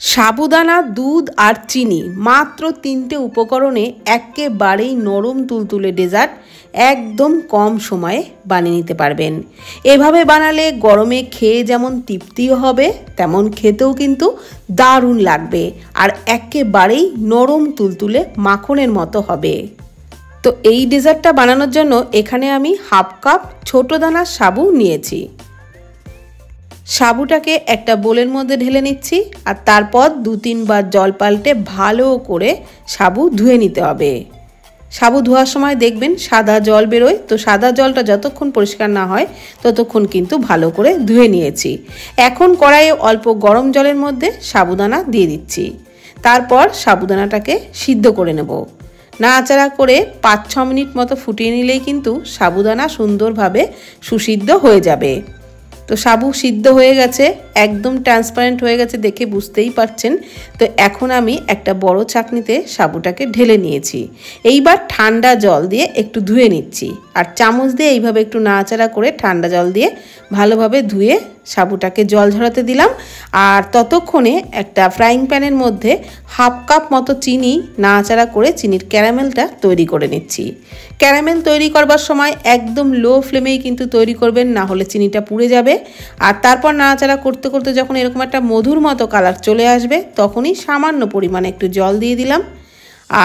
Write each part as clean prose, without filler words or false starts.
সাবুদানা, দুধ আর চিনি মাত্র 3টে উপকরণে একেবারেই নরম তুলতুলে ডেজার্ট একদম কম সময়ে বানিয়ে নিতে পারবেন। এভাবে বানালে গরমে খেয়ে যেমন তৃপ্তিও হবে, তেমন খেতেও কিন্তু দারুণ লাগবে আর একেবারেই নরম তুলতুলে মাখনের মতো হবে। তো এই ডেজার্টটা বানানোর জন্য এখানে আমি হাফ কাপ ছোট দানার সাবু নিয়েছি। সাবুটাকে একটা বোলের মধ্যে ঢেলে নিচ্ছি আর তারপর 2-3 বার জল পাল্টে ভালো করে সাবু ধুয়ে নিতে হবে। সাবু ধোয়ার সময় দেখবেন সাদা জল বেরোয়, তো সাদা জলটা যতক্ষণ পরিষ্কার না হয় ততক্ষণ কিন্তু ভালো করে ধুয়ে নিয়েছি। এখন কড়াইয়ে অল্প গরম জলের মধ্যে সাবুদানা দিয়ে দিচ্ছি। তারপর সাবুদানাটাকে সিদ্ধ করে নেব। নাড়াচাড়া করে 5-6 মিনিট মতো ফুটিয়ে নিলেই কিন্তু সাবুদানা সুন্দরভাবে সুসিদ্ধ হয়ে যাবে। তো সাবু সিদ্ধ হয়ে গেছে, একদম ট্রান্সপারেন্ট হয়ে গেছে, দেখে বুঝতেই পারছেন। তো এখন আমি একটা বড় ছাঁকনিতে সাবুটাকে ঢেলে নিয়েছি। এইবার ঠান্ডা জল দিয়ে একটু ধুয়ে নিচ্ছি আর চামচ দিয়ে এইভাবে একটু নাড়াচাড়া করে ঠান্ডা জল দিয়ে ভালোভাবে ধুয়ে সাবুটাকে জল ঝরাতে দিলাম। আর ততক্ষণে একটা ফ্রাইং প্যানের মধ্যে হাফ কাপ মতো চিনি নাড়াচাড়া করে চিনির ক্যারামেলটা তৈরি করে নিচ্ছি। ক্যারামেল তৈরি করবার সময় একদম লো ফ্লেমেই কিন্তু তৈরি করবেন, না হলে চিনিটা পুড়ে যাবে। আর তারপর নাড়াচাড়া করতে করতে যখন এরকম একটা মধুর মতো কালার চলে আসবে তখনই সামান্য পরিমাণে একটু জল দিয়ে দিলাম।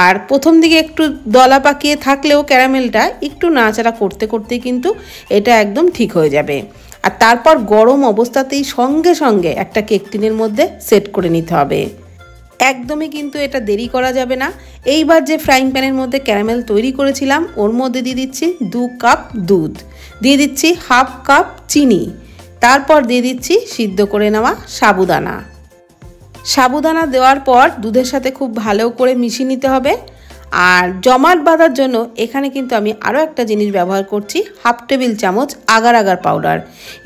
আর প্রথম দিকে একটু দলা পাকিয়ে থাকলেও ক্যারামেলটা একটু নাড়াচাড়া করতে করতেই কিন্তু এটা একদম ঠিক হয়ে যাবে। আর তারপর গরম অবস্থাতেই সঙ্গে সঙ্গে একটা কেক টিনের মধ্যে সেট করে নিতে হবে। একদমই কিন্তু এটা দেরি করা যাবে না। এইবার যে ফ্রাইং প্যানের মধ্যে ক্যারামেল তৈরি করেছিলাম ওর মধ্যে দিয়ে দিচ্ছি 2 কাপ দুধ, দিয়ে দিচ্ছি হাফ কাপ চিনি, তারপর দিয়ে দিচ্ছি সিদ্ধ করে নেওয়া সাবুদানা। সাবুদানা দেওয়ার পর দুধের সাথে খুব ভালো করে মিশিয়ে নিতে হবে। আর জমাট বাঁধার জন্য এখানে কিন্তু আমি আরও একটা জিনিস ব্যবহার করছি, হাফ টেবিল চামচ আগার আগার পাউডার।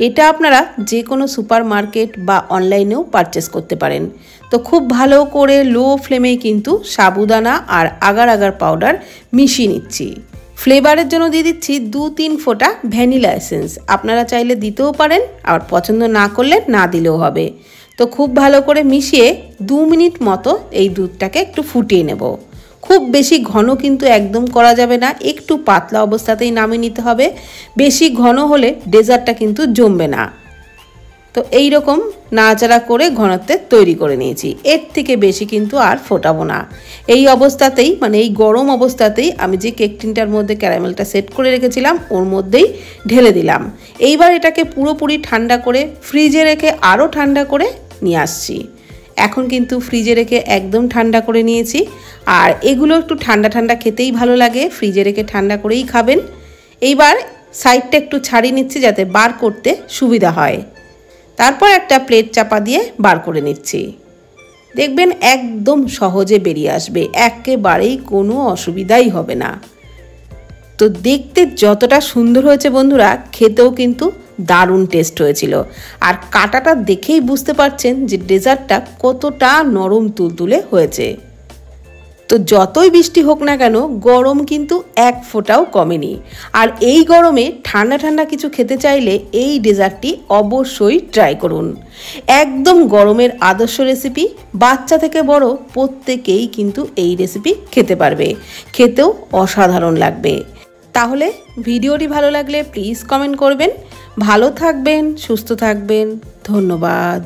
এটা আপনারা যে কোনো সুপার মার্কেট বা অনলাইনেও পারচেস করতে পারেন। তো খুব ভালো করে লো ফ্লেমেই কিন্তু সাবুদানা আর আগার আগার পাউডার মিশিয়ে নিচ্ছি। ফ্লেভারের জন্য দিয়ে দিচ্ছি 2-3 ফোঁটা ভ্যানিলা এসেন্স। আপনারা চাইলে দিতেও পারেন, আর পছন্দ না করলে না দিলেও হবে। তো খুব ভালো করে মিশিয়ে 2 মিনিট মতো এই দুধটাকে একটু ফুটিয়ে নেব। খুব বেশি ঘন কিন্তু একদম করা যাবে না, একটু পাতলা অবস্থাতেই নামিয়ে নিতে হবে। বেশি ঘন হলে ডেজার্টটা কিন্তু জমবে না। তো এই রকম নাড়াচাড়া করে ঘনত্বে তৈরি করে নিয়েছি। এর থেকে বেশি কিন্তু আর ফোটাবো না। এই অবস্থাতেই, মানে এই গরম অবস্থাতেই আমি যে কেক টিনটার মধ্যে ক্যারামেলটা সেট করে রেখেছিলাম ওর মধ্যেই ঢেলে দিলাম। এইবার এটাকে পুরোপুরি ঠান্ডা করে ফ্রিজে রেখে আরও ঠান্ডা করে নিয়ে আসছি। এখন কিন্তু ফ্রিজে রেখে একদম ঠান্ডা করে নিয়েছি। আর এগুলো একটু ঠান্ডা ঠান্ডা খেতেই ভালো লাগে, ফ্রিজে রেখে ঠান্ডা করেই খাবেন। এইবার সাইডটা একটু ছাড়িয়ে নিচ্ছি যাতে বার করতে সুবিধা হয়। তারপর একটা প্লেট চাপা দিয়ে বার করে নিচ্ছি। দেখবেন একদম সহজে বেরিয়ে আসবে, একেবারেই কোনো অসুবিধাই হবে না। তো দেখতে যতটা সুন্দর হয়েছে বন্ধুরা, খেতেও কিন্তু দারুণ টেস্ট হয়েছিল। আর কাটাটা দেখেই বুঝতে পারছেন যে ডেজার্টটা কতটা নরম তুলতুলে হয়েছে। তো যতই বৃষ্টি হোক না কেন গরম কিন্তু এক ফোঁটাও কমেনি। আর এই গরমে ঠান্ডা ঠান্ডা কিছু খেতে চাইলে এই ডেজার্টটি অবশ্যই ট্রাই করুন। একদম গরমের আদর্শ রেসিপি, বাচ্চা থেকে বড় প্রত্যেকেই কিন্তু এই রেসিপি খেতে পারবে, খেতেও অসাধারণ লাগবে। তাহলে ভিডিওটি ভালো লাগলে প্লিজ কমেন্ট করবেন। ভালো থাকবেন, সুস্থ থাকবেন, ধন্যবাদ।